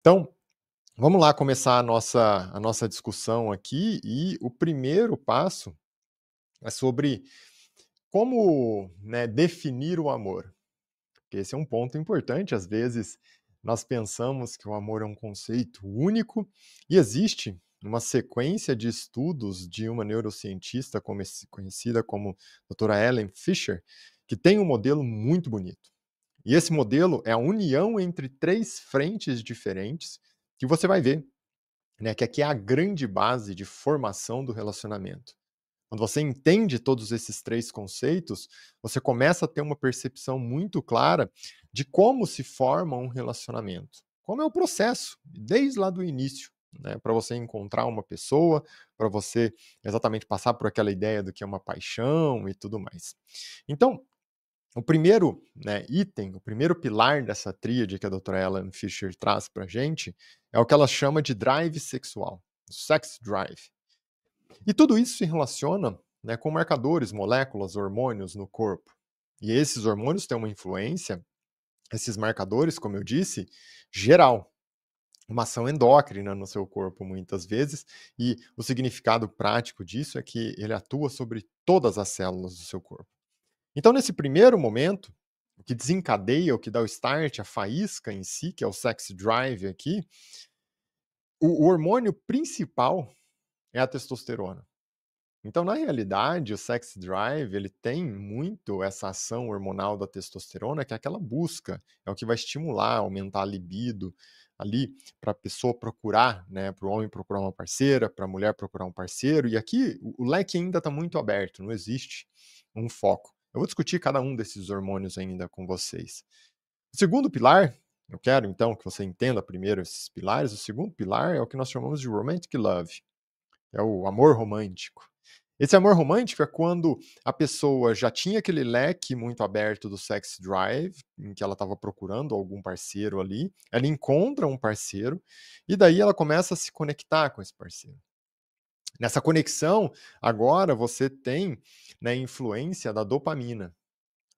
Então, vamos lá começar a nossa discussão aqui, e o primeiro passo é sobre como, né, definir o amor. Porque esse é um ponto importante, às vezes nós pensamos que o amor é um conceito único, e existe uma sequência de estudos de uma neurocientista conhecida como doutora Ellen Fisher, que tem um modelo muito bonito. E esse modelo é a união entre 3 frentes diferentes, que você vai ver, né, que aqui é a grande base de formação do relacionamento. Quando você entende todos esses 3 conceitos, você começa a ter uma percepção muito clara de como se forma um relacionamento. Como é o processo, desde lá do início, né, para você encontrar uma pessoa, para você exatamente passar por aquela ideia do que é uma paixão e tudo mais. Então, o primeiro, né, item, o primeiro pilar dessa tríade que a doutora Ellen Fisher traz para a gente, é o que ela chama de drive sexual, sex drive. E tudo isso se relaciona, né, com marcadores, moléculas, hormônios no corpo. E esses hormônios têm uma influência, esses marcadores, como eu disse, geral, uma ação endócrina no seu corpo muitas vezes, e o significado prático disso é que ele atua sobre todas as células do seu corpo. Então, nesse primeiro momento, o que desencadeia, o que dá o start, a faísca em si, que é o sex drive aqui, o hormônio principal é a testosterona. Então, na realidade, o sex drive, ele tem muito essa ação hormonal da testosterona, que é aquela busca, é o que vai estimular, aumentar a libido ali para a pessoa procurar, né, para o homem procurar uma parceira, para a mulher procurar um parceiro. E aqui o leque ainda está muito aberto, não existe um foco. Eu vou discutir cada um desses hormônios ainda com vocês. O segundo pilar, eu quero então que você entenda primeiro esses pilares. O segundo pilar é o que nós chamamos de romantic love, é o amor romântico. Esse amor romântico é quando a pessoa já tinha aquele leque muito aberto do sex drive, em que ela estava procurando algum parceiro ali, ela encontra um parceiro, e daí ela começa a se conectar com esse parceiro. Nessa conexão, agora você tem, né, influência da dopamina,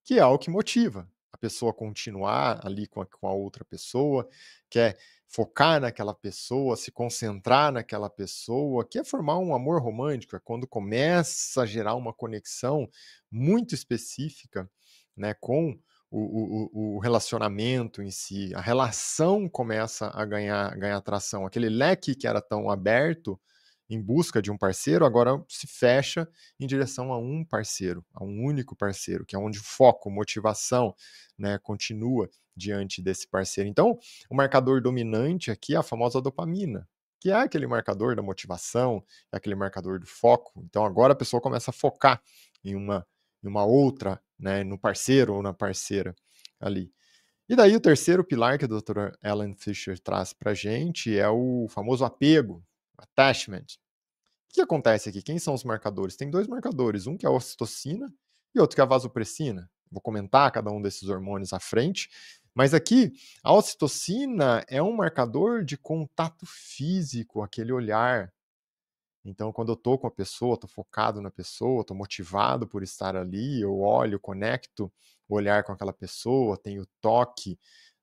que é o que motiva a pessoa a continuar ali com a outra pessoa, quer focar naquela pessoa, se concentrar naquela pessoa, quer formar um amor romântico, é quando começa a gerar uma conexão muito específica, né, com o relacionamento em si, a relação começa a ganhar atração, aquele leque que era tão aberto em busca de um parceiro, agora se fecha em direção a um parceiro, a um único parceiro, que é onde o foco, motivação, né, continua diante desse parceiro. Então, o marcador dominante aqui é a famosa dopamina, que é aquele marcador da motivação, é aquele marcador do foco. Então, agora a pessoa começa a focar em uma outra, né, no parceiro ou na parceira ali. E daí o terceiro pilar que a doutora Ellen Fisher traz para a gente é o famoso apego, attachment. O que acontece aqui? Quem são os marcadores? Tem 2 marcadores, um que é a ocitocina e outro que é a vasopressina. Vou comentar cada um desses hormônios à frente, mas aqui a ocitocina é um marcador de contato físico, aquele olhar. Então, quando eu estou com a pessoa, estou focado na pessoa, estou motivado por estar ali, eu olho, conecto o olhar com aquela pessoa, tenho toque,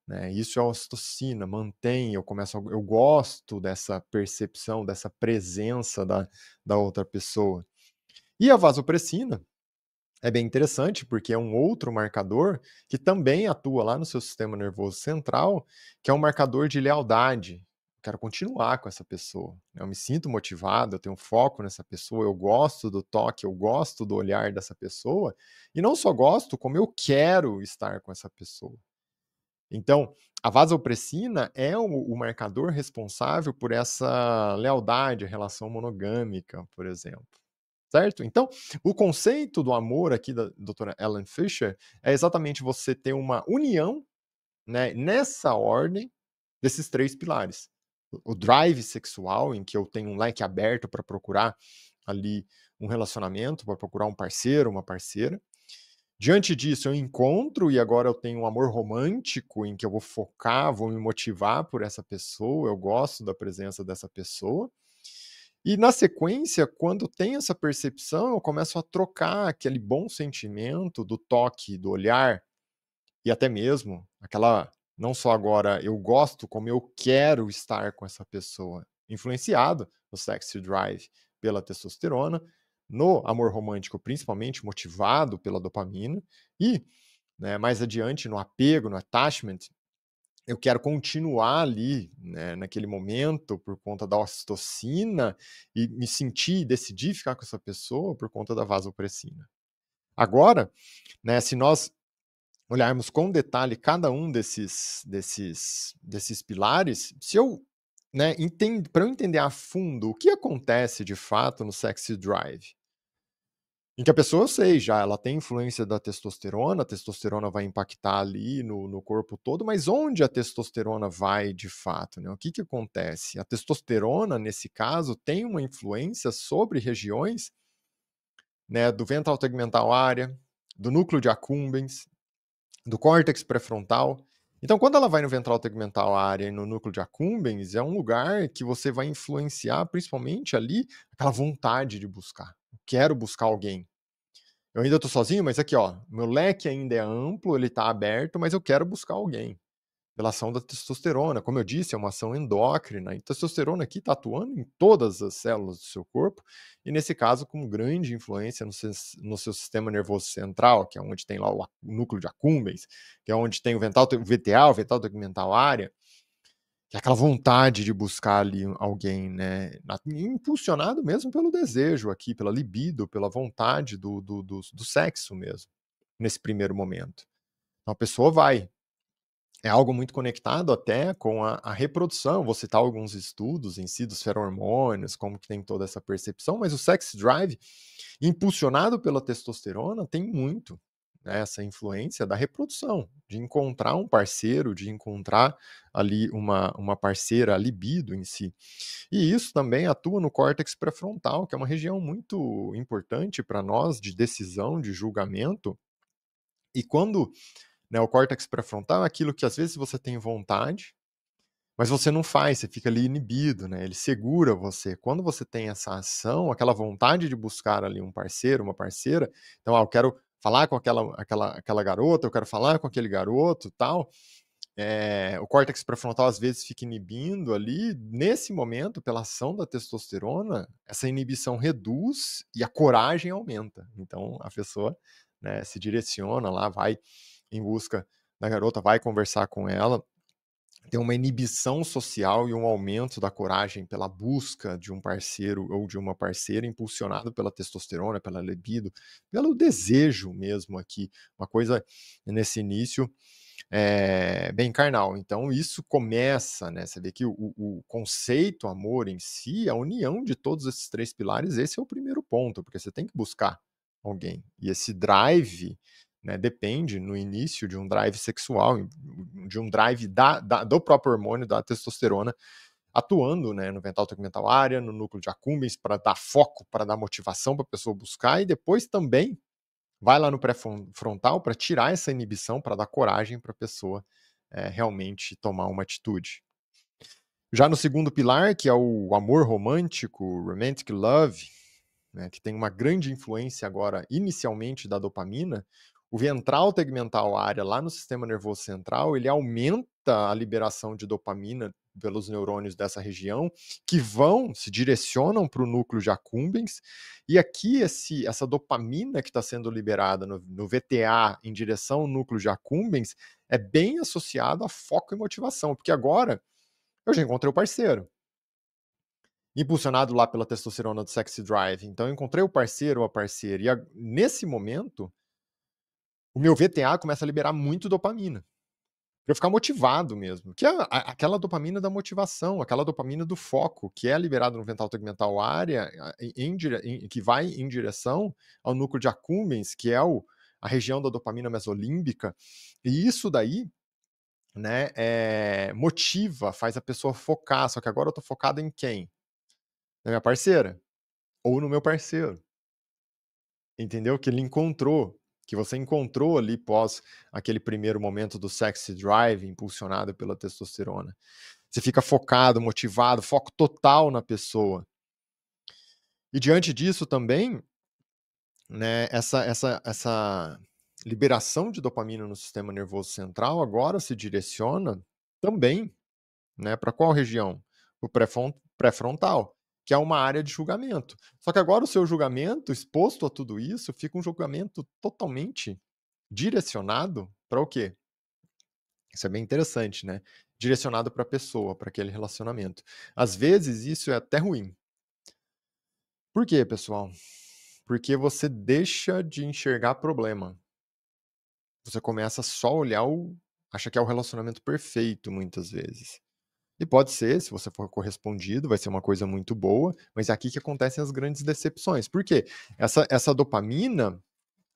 né? Isso é a ocitocina, mantém, eu gosto dessa percepção, dessa presença da outra pessoa. E a vasopressina é bem interessante, porque é um outro marcador que também atua lá no seu sistema nervoso central, que é um marcador de lealdade. Eu quero continuar com essa pessoa, né? Eu me sinto motivado, eu tenho foco nessa pessoa, eu gosto do toque, eu gosto do olhar dessa pessoa, e não só gosto, como eu quero estar com essa pessoa. Então, a vasopressina é o marcador responsável por essa lealdade, a relação monogâmica, por exemplo. Certo? Então, o conceito do amor aqui da doutora Ellen Fisher é exatamente você ter uma união, né, nessa ordem desses 3 pilares. O drive sexual, em que eu tenho um leque aberto para procurar ali um relacionamento, para procurar um parceiro, uma parceira. Diante disso, eu encontro e agora eu tenho um amor romântico em que eu vou focar, vou me motivar por essa pessoa, eu gosto da presença dessa pessoa. E na sequência, quando tem essa percepção, eu começo a trocar aquele bom sentimento do toque, do olhar e até mesmo aquela Não só agora eu gosto, como eu quero estar com essa pessoa. Influenciado no sexy drive pela testosterona, no amor romântico, principalmente motivado pela dopamina, e, né, mais adiante, no apego, no attachment, eu quero continuar ali, né, naquele momento, por conta da ocitocina, e me sentir, decidir ficar com essa pessoa por conta da vasopressina. Agora, né, se nós olharmos com detalhe cada um desses pilares, se eu, né, para eu entender a fundo o que acontece de fato no sexy drive, em que a pessoa, eu sei já, ela tem influência da testosterona, a testosterona vai impactar ali no corpo todo, mas onde a testosterona vai de fato, né? O que acontece? A testosterona, nesse caso, tem uma influência sobre regiões, né, do ventral tegmental área, do núcleo de accumbens, do córtex pré-frontal. Então, quando ela vai no ventral tegmental área e no núcleo de accumbens, é um lugar que você vai influenciar principalmente ali aquela vontade de buscar. Quero buscar alguém. Eu ainda estou sozinho, mas aqui, ó, meu leque ainda é amplo, ele está aberto, mas eu quero buscar alguém. Pela ação da testosterona, como eu disse, é uma ação endócrina, e testosterona aqui está atuando em todas as células do seu corpo, e nesse caso com grande influência no seu sistema nervoso central, que é onde tem lá o núcleo de accumbens, que é onde tem o VTA, o ventral tegmental área, que é aquela vontade de buscar ali alguém, né, impulsionado mesmo pelo desejo aqui, pela libido, pela vontade do sexo mesmo, nesse primeiro momento. Então a pessoa vai. É algo muito conectado até com a reprodução. Vou citar alguns estudos em si dos feromônios, como que tem toda essa percepção, mas o sex drive, impulsionado pela testosterona, tem muito, né, essa influência da reprodução, de encontrar um parceiro, de encontrar ali uma parceira, a libido em si. E isso também atua no córtex pré-frontal, que é uma região muito importante para nós de decisão, de julgamento. E quando, né, o córtex pré-frontal é aquilo que às vezes você tem vontade, mas você não faz, você fica ali inibido, né? Ele segura você. Quando você tem essa ação, aquela vontade de buscar ali um parceiro, uma parceira, então, eu quero falar com aquela garota, eu quero falar com aquele garoto, tal. O córtex pré-frontal às vezes fica inibindo ali. Nesse momento, pela ação da testosterona, essa inibição reduz e a coragem aumenta. Então, a pessoa, né, se direciona lá, vai em busca da garota, vai conversar com ela, tem uma inibição social e um aumento da coragem pela busca de um parceiro ou de uma parceira, impulsionado pela testosterona, pela libido, pelo desejo mesmo aqui, uma coisa nesse início bem carnal. Então isso começa, né, você vê que o conceito amor em si, a união de todos esses 3 pilares, esse é o primeiro ponto, porque você tem que buscar alguém. E esse drive, né, depende no início de um drive sexual, de um drive do próprio hormônio da testosterona atuando, né, no ventral tegmental área, no núcleo de accumbens, para dar foco, para dar motivação para a pessoa buscar, e depois também vai lá no pré-frontal para tirar essa inibição, para dar coragem para a pessoa realmente tomar uma atitude. Já no segundo pilar, que é o amor romântico, romantic love, né, que tem uma grande influência agora, inicialmente, da dopamina, o ventral tegmental área, lá no sistema nervoso central, ele aumenta a liberação de dopamina pelos neurônios dessa região, que se direcionam para o núcleo de accumbens, e aqui essa dopamina que está sendo liberada no VTA em direção ao núcleo de accumbens é bem associado a foco e motivação, porque agora eu já encontrei o parceiro, impulsionado lá pela testosterona do sexy drive. Então eu encontrei o parceiro ou a parceira, e nesse momento o meu VTA começa a liberar muito dopamina, para eu ficar motivado mesmo, que é aquela dopamina da motivação, aquela dopamina do foco, que é liberada no ventral tegmental área, que vai em direção ao núcleo de accumbens, que é a região da dopamina mesolímbica, e isso daí, né, motiva, faz a pessoa focar, só que agora eu tô focado em quem? Na minha parceira, ou no meu parceiro, entendeu? Que ele encontrou, que você encontrou ali pós aquele primeiro momento do sexy drive, impulsionado pela testosterona. Você fica focado, motivado, foco total na pessoa. E diante disso também, né, essa liberação de dopamina no sistema nervoso central agora se direciona também, né, para qual região? O pré-frontal, que é uma área de julgamento. Só que agora o seu julgamento, exposto a tudo isso, fica um julgamento totalmente direcionado para o quê? Isso é bem interessante, né? Direcionado para a pessoa, para aquele relacionamento. Às vezes isso é até ruim. Por quê, pessoal? Porque você deixa de enxergar problema. Você começa só a olhar acha que é o relacionamento perfeito muitas vezes. E pode ser, se você for correspondido, vai ser uma coisa muito boa, mas é aqui que acontecem as grandes decepções. Por quê? Essa dopamina,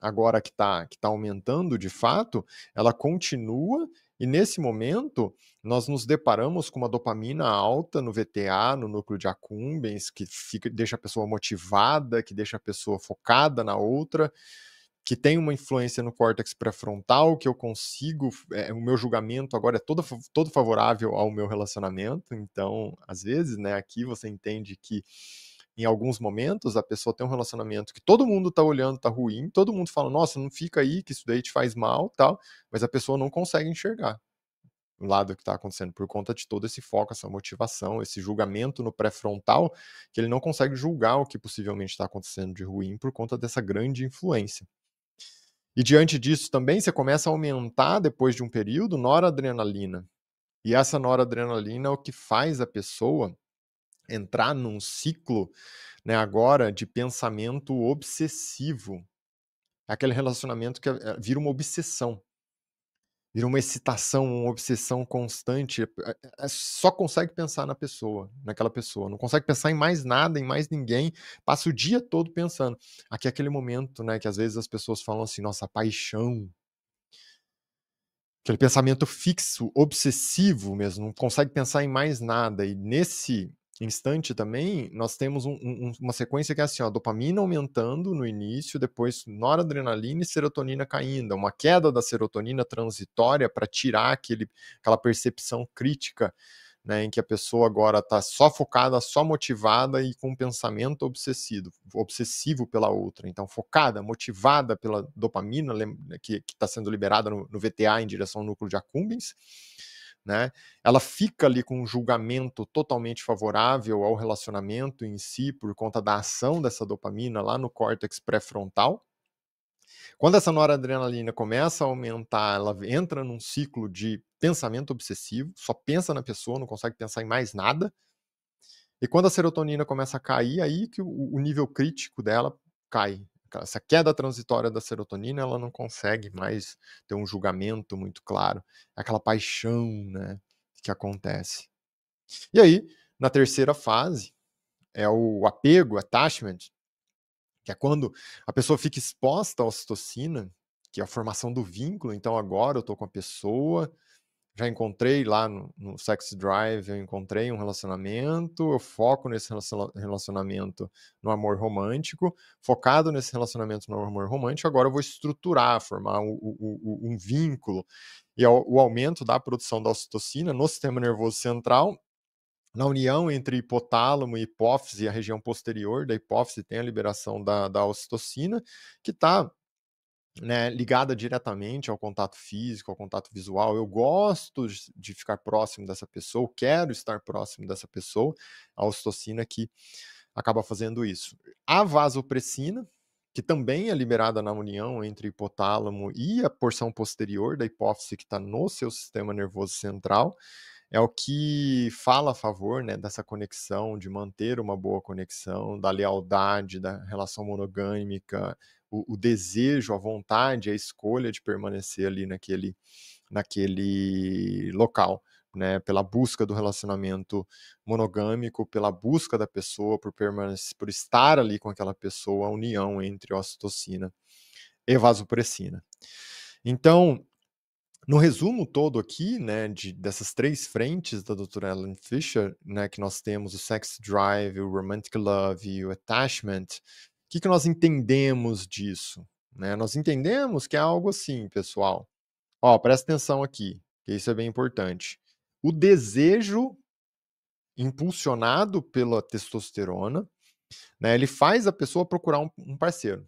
agora que tá aumentando de fato, ela continua e nesse momento nós nos deparamos com uma dopamina alta no VTA, no núcleo de accumbens, que deixa a pessoa motivada, que deixa a pessoa focada na outra, que tem uma influência no córtex pré-frontal, que eu consigo, o meu julgamento agora é todo favorável ao meu relacionamento, então, às vezes, né, aqui você entende que em alguns momentos a pessoa tem um relacionamento que todo mundo tá olhando, tá ruim, todo mundo fala, nossa, não fica aí, que isso daí te faz mal, tal, mas a pessoa não consegue enxergar o lado que está acontecendo por conta de todo esse foco, essa motivação, esse julgamento no pré-frontal, que ele não consegue julgar o que possivelmente está acontecendo de ruim por conta dessa grande influência. E diante disso também você começa a aumentar, depois de um período, noradrenalina. E essa noradrenalina é o que faz a pessoa entrar num ciclo, né, agora de pensamento obsessivo. É aquele relacionamento que vira uma obsessão. Vira uma excitação, uma obsessão constante. Só consegue pensar naquela pessoa. Não consegue pensar em mais nada, em mais ninguém. Passa o dia todo pensando. Aqui é aquele momento, né, que às vezes as pessoas falam assim, nossa, paixão. Aquele pensamento fixo, obsessivo mesmo, não consegue pensar em mais nada. E nesse instante também, nós temos uma sequência que é assim, ó, dopamina aumentando no início, depois noradrenalina e serotonina caindo. Uma queda da serotonina transitória para tirar aquela percepção crítica, né, em que a pessoa agora está só focada, só motivada e com um pensamento obsessivo pela outra. Então, focada, motivada pela dopamina que está sendo liberada no VTA em direção ao núcleo de accumbens, né? Ela fica ali com um julgamento totalmente favorável ao relacionamento em si por conta da ação dessa dopamina lá no córtex pré-frontal. Quando essa noradrenalina começa a aumentar, ela entra num ciclo de pensamento obsessivo, só pensa na pessoa, não consegue pensar em mais nada. E quando a serotonina começa a cair, aí que o nível crítico dela cai. Essa queda transitória da serotonina, ela não consegue mais ter um julgamento muito claro. É aquela paixão, né, que acontece. E aí, na terceira fase, é o apego, attachment, que é quando a pessoa fica exposta à ocitocina, que é a formação do vínculo. Então agora eu estou com a pessoa, já encontrei lá no Sex Drive, eu encontrei um relacionamento, eu foco nesse relacionamento no amor romântico, focado nesse relacionamento no amor romântico, agora eu vou estruturar, formar um vínculo. E o aumento da produção da ocitocina no sistema nervoso central, na união entre hipotálamo e hipófise, a região posterior da hipófise tem a liberação da ocitocina, que está, né, ligada diretamente ao contato físico, ao contato visual. Eu gosto de ficar próximo dessa pessoa, quero estar próximo dessa pessoa, a ocitocina que acaba fazendo isso. A vasopressina, que também é liberada na união entre hipotálamo e a porção posterior da hipófise que está no seu sistema nervoso central, é o que fala a favor, né, dessa conexão, de manter uma boa conexão, da lealdade, da relação monogâmica, o desejo, a vontade, a escolha de permanecer ali naquele local, né, pela busca do relacionamento monogâmico, pela busca da pessoa, por permanecer, por estar ali com aquela pessoa, a união entre ocitocina e vasopressina. Então, no resumo todo aqui, né, dessas três frentes da doutora Ellen Fisher, né, que nós temos o sex drive, o romantic love e o attachment, o que nós entendemos disso? Né? Nós entendemos que é algo assim, pessoal. Ó, presta atenção aqui, que isso é bem importante. O desejo impulsionado pela testosterona, né, ele faz a pessoa procurar um parceiro.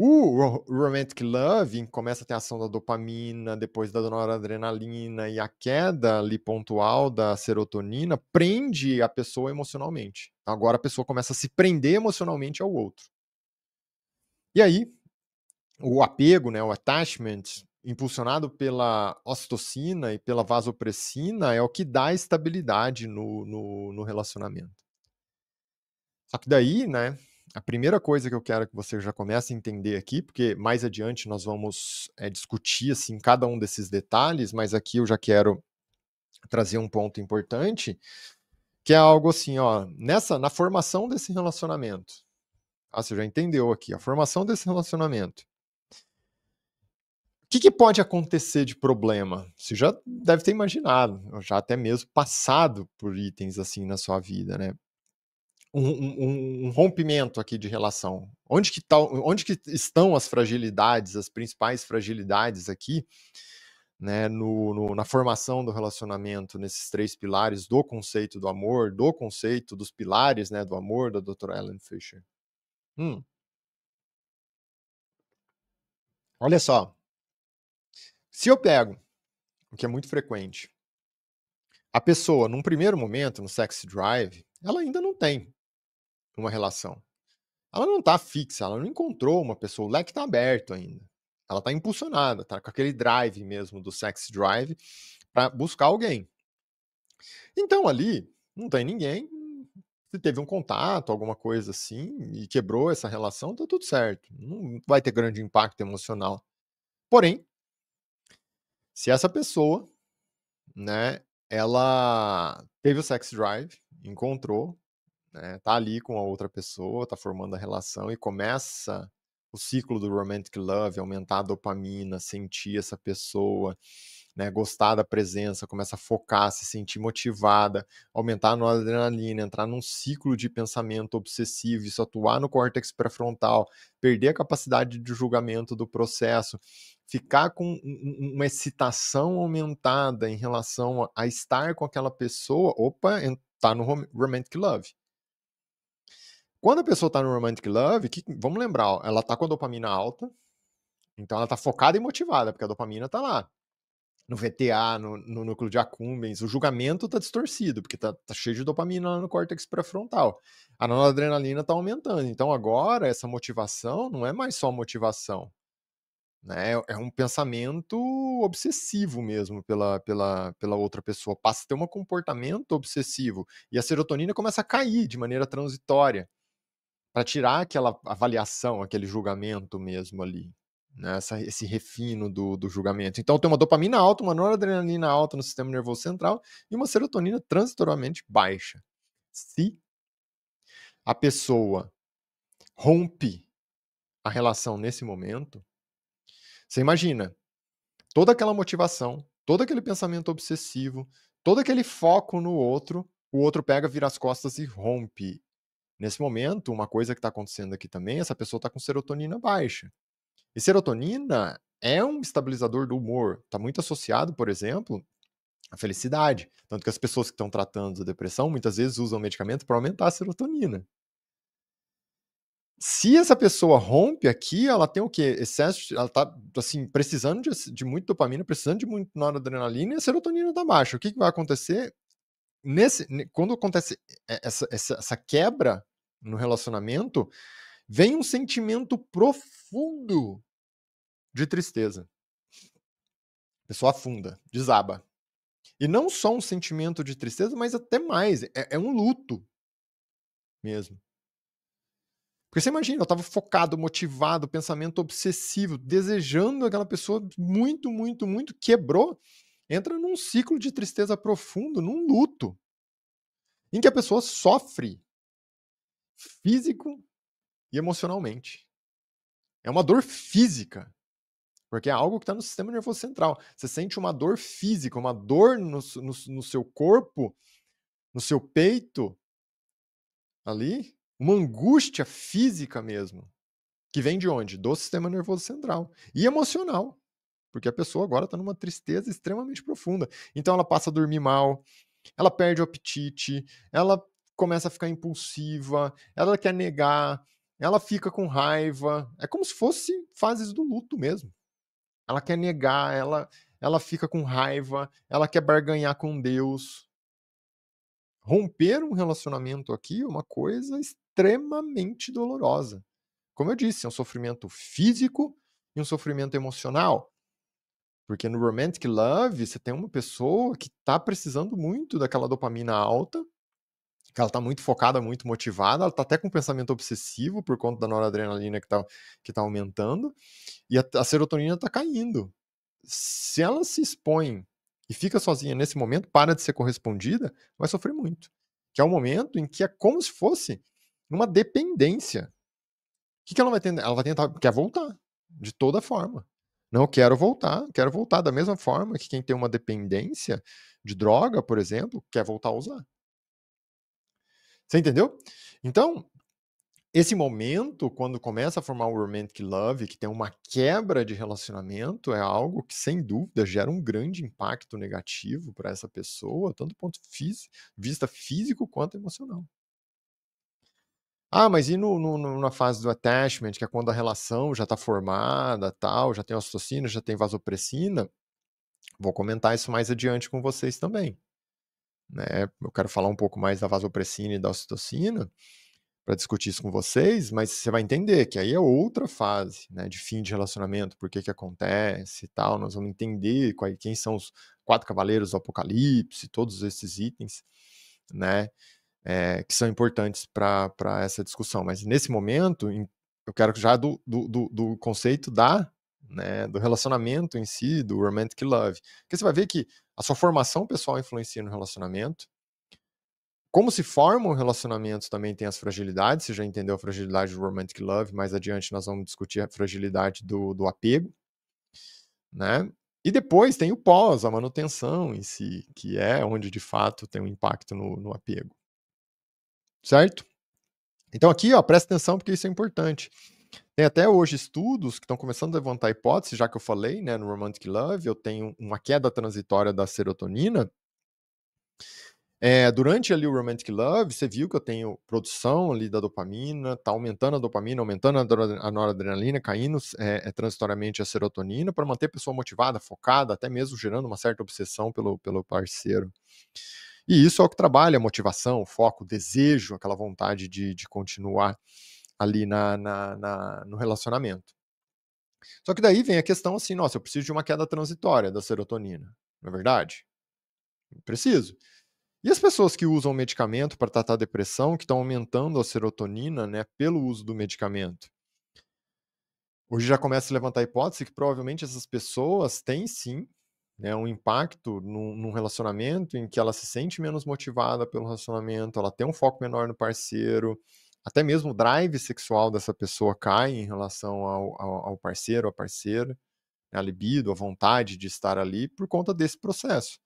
O romantic love começa a ter ação da dopamina, depois da noradrenalina, e a queda ali pontual da serotonina prende a pessoa emocionalmente. Agora a pessoa começa a se prender emocionalmente ao outro. E aí, o apego, né, o attachment, impulsionado pela ocitocina e pela vasopressina, é o que dá estabilidade no relacionamento. Só que daí, né, a primeira coisa que eu quero que você já comece a entender aqui, porque mais adiante nós vamos discutir assim, cada um desses detalhes, mas aqui eu já quero trazer um ponto importante, que é algo assim, ó, na formação desse relacionamento. Você já entendeu aqui, a formação desse relacionamento. O que pode acontecer de problema? Você já deve ter imaginado, já até mesmo passado por itens assim na sua vida, né? Um rompimento aqui de relação. Onde que estão as fragilidades, as principais fragilidades aqui, né, na formação do relacionamento, nesses 3 pilares do conceito do amor, do conceito dos pilares, né, do amor da doutora Ellen Fisher? Hum, olha só, se eu pego, o que é muito frequente, a pessoa, num primeiro momento, no sex drive, ela ainda não tem uma relação. Ela não tá fixa, ela não encontrou uma pessoa, o leque tá aberto ainda. Ela tá impulsionada, tá com aquele drive mesmo do sex drive para buscar alguém. Então ali não tem ninguém, se teve um contato, alguma coisa assim, e quebrou essa relação, tá tudo certo. Não vai ter grande impacto emocional. Porém, se essa pessoa, né, ela teve o sex drive, encontrou, né, tá ali com a outra pessoa, tá formando a relação e começa o ciclo do romantic love, aumentar a dopamina, sentir essa pessoa, né, gostar da presença, começa a focar, se sentir motivada, aumentar a noradrenalina, entrar num ciclo de pensamento obsessivo, isso atuar no córtex pré-frontal, perder a capacidade de julgamento do processo, ficar com uma excitação aumentada em relação a estar com aquela pessoa, opa, tá no romantic love. Quando a pessoa está no romantic love, vamos lembrar, ó, ela está com a dopamina alta, então ela está focada e motivada, porque a dopamina está lá. No VTA, no núcleo de accumbens, o julgamento está distorcido, porque tá cheio de dopamina lá no córtex pré-frontal. A noradrenalina está aumentando. Então agora essa motivação não é mais só motivação, né? É um pensamento obsessivo mesmo pela outra pessoa. Passa a ter um comportamento obsessivo. E a serotonina começa a cair de maneira transitória, para tirar aquela avaliação, aquele julgamento mesmo ali, né? Esse refino do julgamento. Então tem uma dopamina alta, uma noradrenalina alta no sistema nervoso central e uma serotonina transitoriamente baixa. Se a pessoa rompe a relação nesse momento, você imagina toda aquela motivação, todo aquele pensamento obsessivo, todo aquele foco no outro, o outro pega, vira as costas e rompe. Nesse momento, uma coisa que está acontecendo aqui também, essa pessoa está com serotonina baixa. E serotonina é um estabilizador do humor. Está muito associado, por exemplo, à felicidade. Tanto que as pessoas que estão tratando a depressão muitas vezes usam medicamento para aumentar a serotonina. Se essa pessoa rompe aqui, ela tem o quê? Excesso, ela tá assim, precisando de muito dopamina, precisando de muito noradrenalina e a serotonina está baixa. O que vai acontecer? Quando acontece essa quebra no relacionamento, vem um sentimento profundo de tristeza. A pessoa afunda, desaba. E não só um sentimento de tristeza, mas até mais, é um luto mesmo. Porque você imagina, eu estava focado, motivado, pensamento obsessivo, desejando aquela pessoa muito, muito, muito, quebrou, entra num ciclo de tristeza profundo, num luto, em que a pessoa sofre físico e emocionalmente. É uma dor física, porque é algo que está no sistema nervoso central. Você sente uma dor física, uma dor no seu corpo, no seu peito, ali, uma angústia física mesmo, que vem de onde? Do sistema nervoso central e emocional, porque a pessoa agora está numa tristeza extremamente profunda. Então ela passa a dormir mal, ela perde o apetite, ela começa a ficar impulsiva, ela quer negar, ela fica com raiva, é como se fosse fases do luto mesmo. Ela quer negar, ela fica com raiva, ela quer barganhar com Deus. Romper um relacionamento aqui é uma coisa extremamente dolorosa. Como eu disse, é um sofrimento físico e um sofrimento emocional. Porque no romantic love, você tem uma pessoa que está precisando muito daquela dopamina alta, que ela está muito focada, muito motivada, ela está até com um pensamento obsessivo por conta da noradrenalina que tá aumentando, e a serotonina está caindo. Se ela se expõe e fica sozinha nesse momento, para de ser correspondida, vai sofrer muito. Que é o momento em que é como se fosse uma dependência. O que ela vai tentar? Ela vai tentar, quer voltar, de toda forma. Não, quero voltar da mesma forma que quem tem uma dependência de droga, por exemplo, quer voltar a usar. Você entendeu? Então, esse momento, quando começa a formar o romantic love, que tem uma quebra de relacionamento, é algo que, sem dúvida, gera um grande impacto negativo para essa pessoa, tanto do ponto de vista físico quanto emocional. Ah, mas e na fase do attachment, que é quando a relação já está formada, tal, já tem ocitocina, já tem vasopressina? Vou comentar isso mais adiante com vocês também, né? Eu quero falar um pouco mais da vasopressina e da ocitocina para discutir isso com vocês, mas você vai entender que aí é outra fase, né, de fim de relacionamento, por que acontece e tal. Nós vamos entender quem são os 4 cavaleiros do Apocalipse, todos esses itens, né? Que são importantes para essa discussão. Mas nesse momento, eu quero já do conceito do relacionamento em si, do romantic love. Porque você vai ver que a sua formação pessoal influencia no relacionamento. Como se formam relacionamentos também tem as fragilidades. Você já entendeu a fragilidade do romantic love. Mais adiante nós vamos discutir a fragilidade do apego, né? E depois tem o pós, a manutenção em si, que é onde de fato tem um impacto no apego. Certo? Então aqui, ó, presta atenção porque isso é importante. Tem até hoje estudos que estão começando a levantar hipóteses, já que eu falei, né, no romantic love, eu tenho uma queda transitória da serotonina. Durante ali o romantic love, você viu que eu tenho produção ali da dopamina, tá aumentando a dopamina, aumentando a noradrenalina, caindo transitoriamente a serotonina para manter a pessoa motivada, focada, até mesmo gerando uma certa obsessão pelo parceiro. E isso é o que trabalha a motivação, o foco, o desejo, aquela vontade de continuar ali no relacionamento. Só que daí vem a questão assim, nossa, eu preciso de uma queda transitória da serotonina, não é verdade? Preciso. E as pessoas que usam medicamento para tratar a depressão, que estão aumentando a serotonina, né, pelo uso do medicamento? Hoje já começa a se levantar a hipótese que provavelmente essas pessoas têm sim, né, um impacto num relacionamento em que ela se sente menos motivada pelo relacionamento, ela tem um foco menor no parceiro, até mesmo o drive sexual dessa pessoa cai em relação ao parceiro, à parceira, a libido, a vontade de estar ali por conta desse processo.